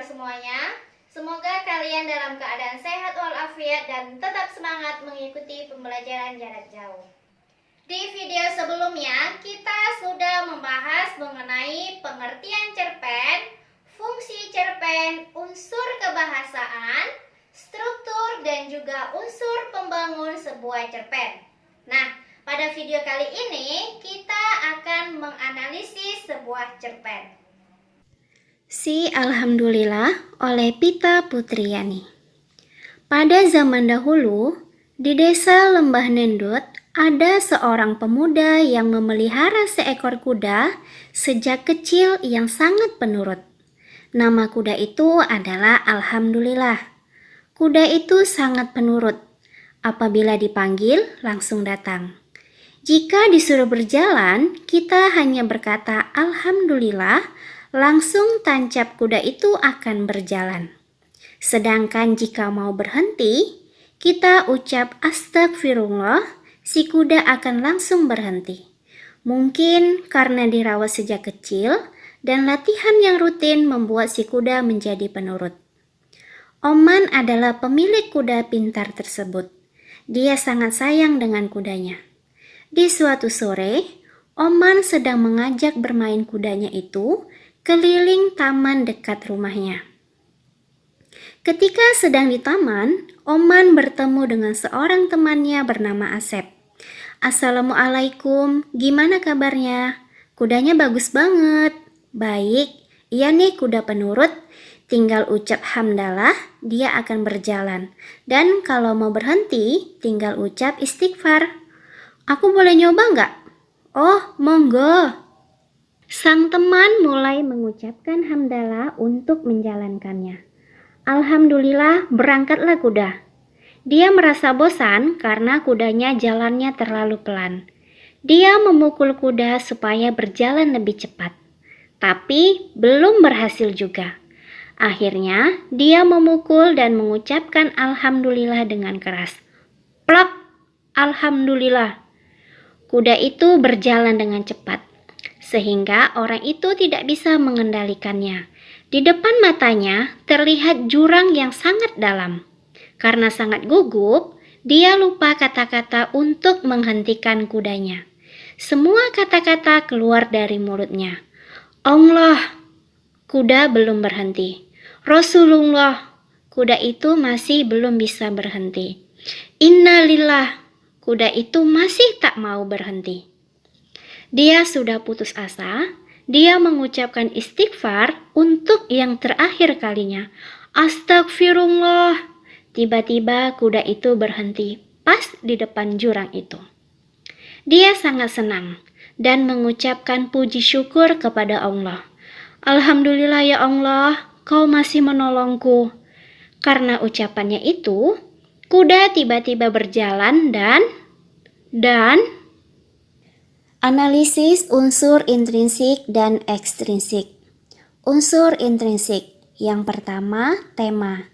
semuanya. Semoga kalian dalam keadaan sehat walafiat dan tetap semangat mengikuti pembelajaran jarak jauh. Di video sebelumnya, kita sudah membahas mengenai pengertian cerpen, fungsi cerpen, unsur kebahasaan, struktur, dan juga unsur pembangun sebuah cerpen. Nah, pada video kali ini kita akan menganalisis sebuah cerpen. Si Alhamdulillah oleh Pita Putriyani. Pada zaman dahulu, di desa Lembah Nendut, ada seorang pemuda yang memelihara seekor kuda sejak kecil yang sangat penurut. Nama kuda itu adalah Alhamdulillah. Kuda itu sangat penurut. Apabila dipanggil, langsung datang. Jika disuruh berjalan, kita hanya berkata Alhamdulillah, langsung tancap kuda itu akan berjalan. Sedangkan jika mau berhenti, kita ucap astagfirullah, si kuda akan langsung berhenti. Mungkin karena dirawat sejak kecil dan latihan yang rutin membuat si kuda menjadi penurut. Oman adalah pemilik kuda pintar tersebut. Dia sangat sayang dengan kudanya. Di suatu sore, Oman sedang mengajak bermain kudanya itu keliling taman dekat rumahnya. Ketika sedang di taman, Oman bertemu dengan seorang temannya bernama Asep. Assalamualaikum, gimana kabarnya? Kudanya bagus banget. Baik, iya nih kuda penurut. Tinggal ucap hamdalah, dia akan berjalan. Dan kalau mau berhenti, tinggal ucap istighfar. Aku boleh nyoba nggak? Oh, monggo. Sang teman mulai mengucapkan hamdalah untuk menjalankannya. Alhamdulillah, berangkatlah kuda. Dia merasa bosan karena kudanya jalannya terlalu pelan. Dia memukul kuda supaya berjalan lebih cepat. Tapi belum berhasil juga. Akhirnya, dia memukul dan mengucapkan alhamdulillah dengan keras. Plak! Alhamdulillah. Kuda itu berjalan dengan cepat, sehingga orang itu tidak bisa mengendalikannya. Di depan matanya terlihat jurang yang sangat dalam. Karena sangat gugup, dia lupa kata-kata untuk menghentikan kudanya. Semua kata-kata keluar dari mulutnya. Allah, kuda belum berhenti. Rasulullah, kuda itu masih belum bisa berhenti. Innalillah, kuda itu masih tak mau berhenti. Dia sudah putus asa, dia mengucapkan istighfar untuk yang terakhir kalinya. Astagfirullah. Tiba-tiba kuda itu berhenti pas di depan jurang itu. Dia sangat senang dan mengucapkan puji syukur kepada Allah. Alhamdulillah ya Allah, kau masih menolongku. Karena ucapannya itu, kuda tiba-tiba berjalan dan analisis unsur intrinsik dan ekstrinsik. Unsur intrinsik. Yang pertama, tema.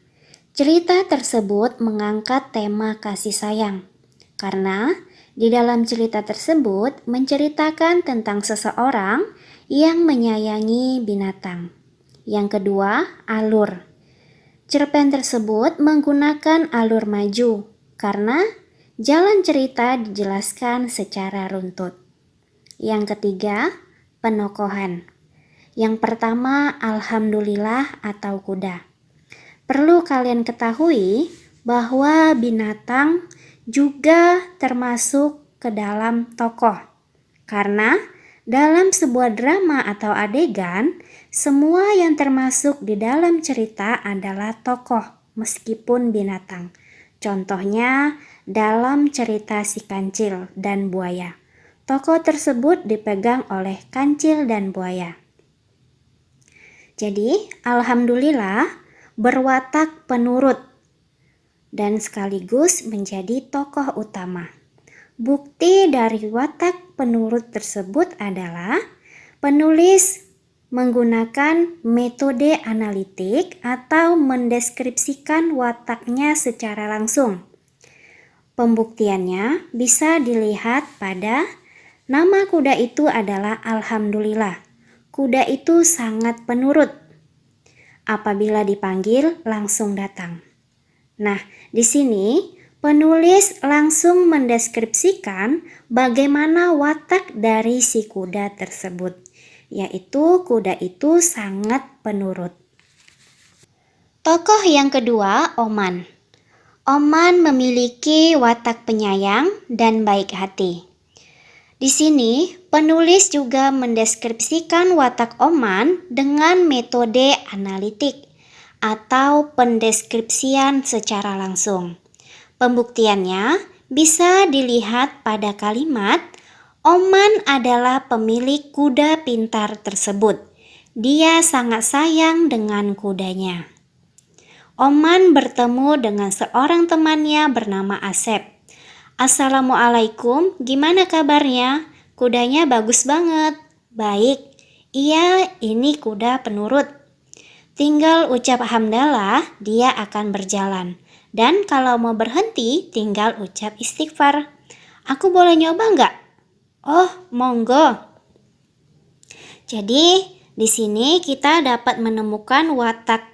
Cerita tersebut mengangkat tema kasih sayang. Karena di dalam cerita tersebut menceritakan tentang seseorang yang menyayangi binatang. Yang kedua, alur. Cerpen tersebut menggunakan alur maju karena jalan cerita dijelaskan secara runtut. Yang ketiga, penokohan. Yang pertama, alhamdulillah atau kuda. Perlu kalian ketahui bahwa binatang juga termasuk ke dalam tokoh. Karena dalam sebuah drama atau adegan, semua yang termasuk di dalam cerita adalah tokoh meskipun binatang. Contohnya dalam cerita si kancil dan buaya. Tokoh tersebut dipegang oleh kancil dan buaya. Jadi, alhamdulillah berwatak penurut dan sekaligus menjadi tokoh utama. Bukti dari watak penurut tersebut adalah penulis menggunakan metode analitik atau mendeskripsikan wataknya secara langsung. Pembuktiannya bisa dilihat pada nama kuda itu adalah Alhamdulillah. Kuda itu sangat penurut. Apabila dipanggil, langsung datang. Nah, di sini penulis langsung mendeskripsikan bagaimana watak dari si kuda tersebut, yaitu kuda itu sangat penurut. Tokoh yang kedua, Oman. Oman memiliki watak penyayang dan baik hati. Di sini, penulis juga mendeskripsikan watak Oman dengan metode analitik atau pendeskripsian secara langsung. Pembuktiannya bisa dilihat pada kalimat, Oman adalah pemilik kuda pintar tersebut. Dia sangat sayang dengan kudanya. Oman bertemu dengan seorang temannya bernama Asep. Assalamualaikum, gimana kabarnya? Kudanya bagus banget. Baik, iya ini kuda penurut. Tinggal ucap hamdalah, dia akan berjalan. Dan kalau mau berhenti, tinggal ucap istighfar. Aku boleh nyoba nggak? Oh, monggo. Jadi, di sini kita dapat menemukan watak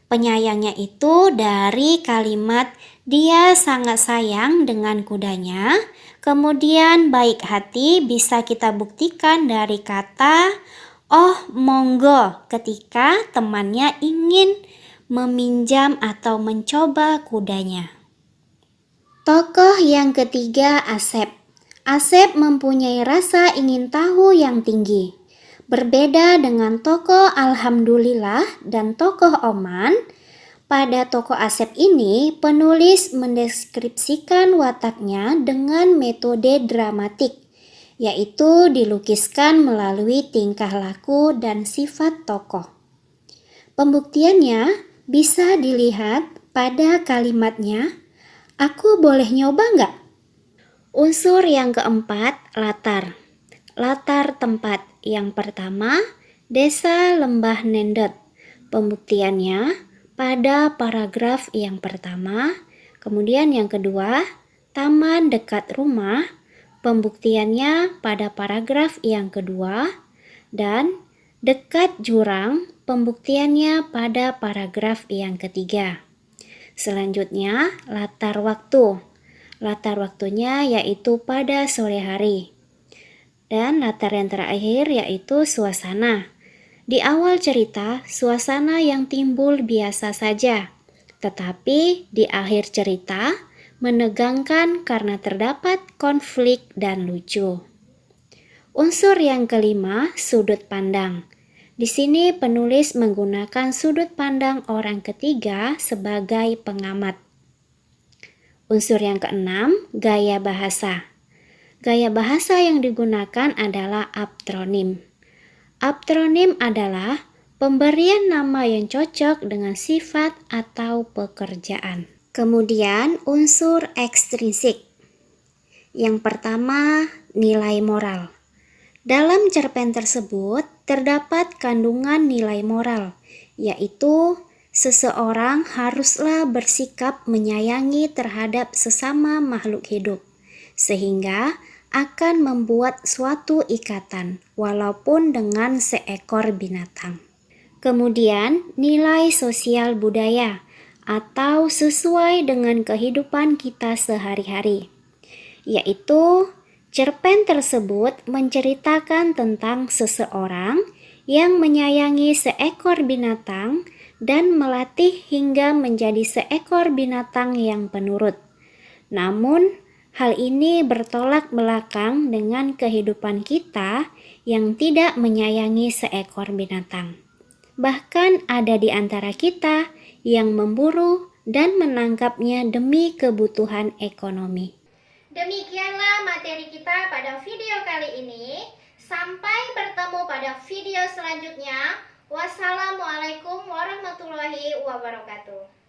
penyayangnya itu dari kalimat dia sangat sayang dengan kudanya. Kemudian baik hati bisa kita buktikan dari kata oh monggo ketika temannya ingin meminjam atau mencoba kudanya. Tokoh yang ketiga, Asep. Asep mempunyai rasa ingin tahu yang tinggi. Berbeda dengan tokoh Alhamdulillah dan tokoh Oman, pada tokoh Asep ini penulis mendeskripsikan wataknya dengan metode dramatik, yaitu dilukiskan melalui tingkah laku dan sifat tokoh. Pembuktiannya bisa dilihat pada kalimatnya, aku boleh nyoba nggak? Unsur yang keempat, latar. Latar tempat. Yang pertama, Desa Lembah Nendot. Pembuktiannya pada paragraf yang pertama, kemudian yang kedua, taman dekat rumah. Pembuktiannya pada paragraf yang kedua, dan dekat jurang. Pembuktiannya pada paragraf yang ketiga. Selanjutnya, latar waktu. Latar waktunya yaitu pada sore hari. Dan latar yang terakhir yaitu suasana. Di awal cerita, suasana yang timbul biasa saja. Tetapi di akhir cerita, menegangkan karena terdapat konflik dan lucu. Unsur yang kelima, sudut pandang. Di sini penulis menggunakan sudut pandang orang ketiga sebagai pengamat. Unsur yang keenam, gaya bahasa. Gaya bahasa yang digunakan adalah aptronim. Aptronim adalah pemberian nama yang cocok dengan sifat atau pekerjaan. Kemudian unsur ekstrinsik. Yang pertama, nilai moral. Dalam cerpen tersebut terdapat kandungan nilai moral, yaitu seseorang haruslah bersikap menyayangi terhadap sesama makhluk hidup, sehingga akan membuat suatu ikatan, walaupun dengan seekor binatang. Kemudian, nilai sosial budaya atau sesuai dengan kehidupan kita sehari-hari, yaitu cerpen tersebut menceritakan tentang seseorang yang menyayangi seekor binatang dan melatih hingga menjadi seekor binatang yang penurut. Namun, hal ini bertolak belakang dengan kehidupan kita yang tidak menyayangi seekor binatang. Bahkan ada di antara kita yang memburu dan menangkapnya demi kebutuhan ekonomi. Demikianlah materi kita pada video kali ini. Sampai bertemu pada video selanjutnya. Wassalamualaikum warahmatullahi wabarakatuh.